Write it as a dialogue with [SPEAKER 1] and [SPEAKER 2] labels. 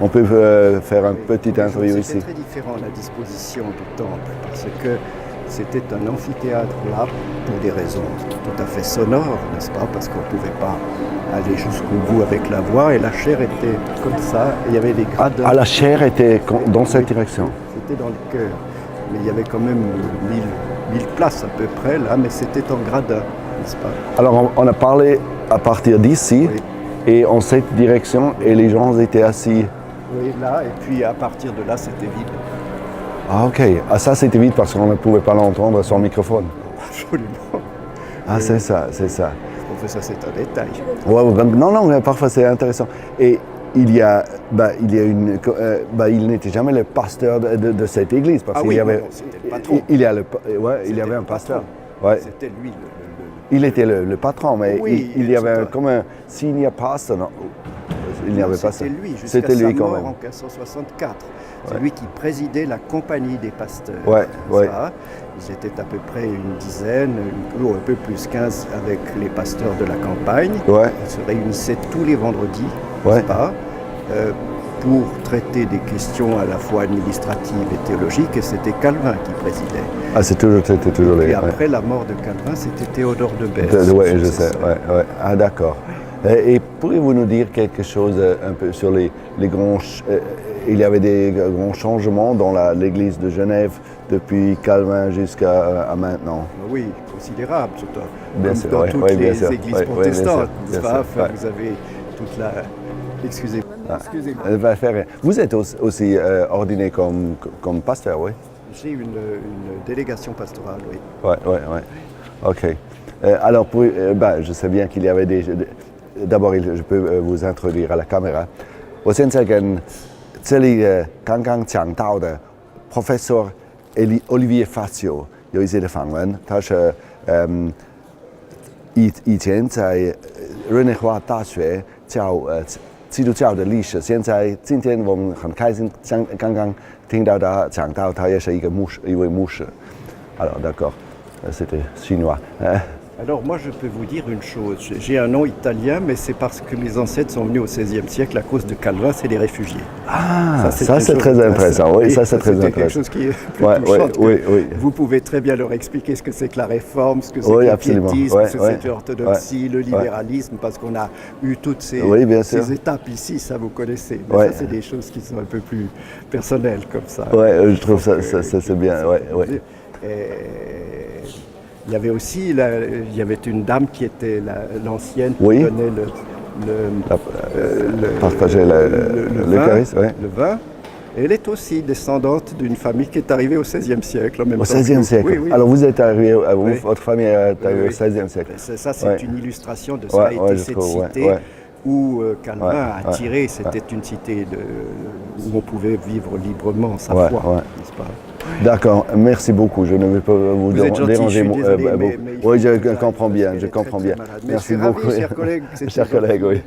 [SPEAKER 1] On peut faire un petit interview ici.
[SPEAKER 2] C'était très différent la disposition du temple parce que c'était un amphithéâtre là pour des raisons tout à fait sonores, n'est-ce pas? Parce qu'on ne pouvait pas aller jusqu'au bout avec la voix et la chaire était comme ça et il y avait des gradins.
[SPEAKER 1] Ah, la chaire était dans cette direction.
[SPEAKER 2] C'était dans le cœur, mais il y avait quand même 1000 places à peu près là, mais c'était en gradin, n'est-ce pas?
[SPEAKER 1] Alors on a parlé à partir d'ici et en cette direction et les gens étaient assis.
[SPEAKER 2] Oui, là, et puis à partir de là, c'était vide.
[SPEAKER 1] Ah ok, ah, ça c'était vite parce qu'on ne pouvait pas l'entendre sur le microphone.
[SPEAKER 2] Absolument.
[SPEAKER 1] Ah c'est ça, c'est ça.
[SPEAKER 2] On fait ça, c'est un détail.
[SPEAKER 1] Non, mais parfois c'est intéressant. Et il n'était jamais le pasteur de cette église parce qu'il y avait.
[SPEAKER 2] Non, c'était le patron.
[SPEAKER 1] Il y avait un pasteur. Ouais.
[SPEAKER 2] C'était lui
[SPEAKER 1] Il était le patron, mais
[SPEAKER 2] oui,
[SPEAKER 1] il y avait comme un senior pastor. Non, il n'y avait pas ça.
[SPEAKER 2] C'était lui, jusqu'à sa mort en 1564. C'est lui qui présidait la compagnie des pasteurs. Ils étaient à peu près une dizaine, ou un peu plus, 15 avec les pasteurs de la campagne. Ils se réunissaient tous les vendredis, n'est-ce pas, pour traiter des questions à la fois administratives et théologiques, et c'était Calvin qui présidait.
[SPEAKER 1] Ah, c'était toujours
[SPEAKER 2] et après la mort de Calvin, c'était Théodore de Bèze.
[SPEAKER 1] Oui, je sais. Ah, d'accord. Et pourriez-vous nous dire quelque chose un peu sur les grands... il y avait des grands changements dans l'église de Genève depuis Calvin jusqu'à maintenant?
[SPEAKER 2] Oui, considérable, surtout
[SPEAKER 1] bien sûr,
[SPEAKER 2] dans toutes les
[SPEAKER 1] sûr,
[SPEAKER 2] églises protestantes. Vous avez toute la... Excusez-moi.
[SPEAKER 1] Vous êtes aussi ordonné comme pasteur, oui?
[SPEAKER 2] J'ai une délégation pastorale, oui.
[SPEAKER 1] Oui. OK. Alors, je sais bien qu'il y avait des... D'abord, je peux vous introduire à la caméra. 我现在跟这里刚刚讲到的 Professor Olivier Facio 有一些的访问，他是以前在日内华大学教基督教的历史，今天我们很开心，刚刚听到他讲到，他也是一位牧师。Alors d'accord, c'était chinois.
[SPEAKER 2] Alors moi je peux vous dire une chose, j'ai un nom italien mais c'est parce que mes ancêtres sont venus au XVIe siècle à cause de Calvin, c'est les réfugiés.
[SPEAKER 1] Ah, ça c'est très intéressant, oui, ça c'est très intéressant.
[SPEAKER 2] Quelque chose qui est plus touchant.
[SPEAKER 1] Oui.
[SPEAKER 2] Vous pouvez très bien leur expliquer ce que c'est que la réforme, ce que c'est que le piétisme, ce que c'est que l'orthodoxie, le libéralisme, parce qu'on a eu toutes ces étapes ici, ça vous connaissez. Mais ça c'est des choses qui sont un peu plus personnelles comme ça.
[SPEAKER 1] Oui, je trouve ça c'est bien, oui.
[SPEAKER 2] Il y avait aussi il y avait une dame qui était l'ancienne qui donnait
[SPEAKER 1] partageait
[SPEAKER 2] le vin. Et elle est aussi descendante d'une famille qui est arrivée au XVIe siècle. Au
[SPEAKER 1] XVIe siècle. Oui. Alors vous êtes arrivé, votre famille est arrivée au XVIe siècle.
[SPEAKER 2] Ça c'est une illustration de ça. Et cette cité où Calvin a tiré, c'était une cité où on pouvait vivre librement sa foi, n'est-ce pas?
[SPEAKER 1] D'accord, merci beaucoup. Je ne vais pas vous déranger.
[SPEAKER 2] Mais
[SPEAKER 1] oui, je comprends bien, Merci beaucoup.
[SPEAKER 2] Chers collègues,
[SPEAKER 1] oui.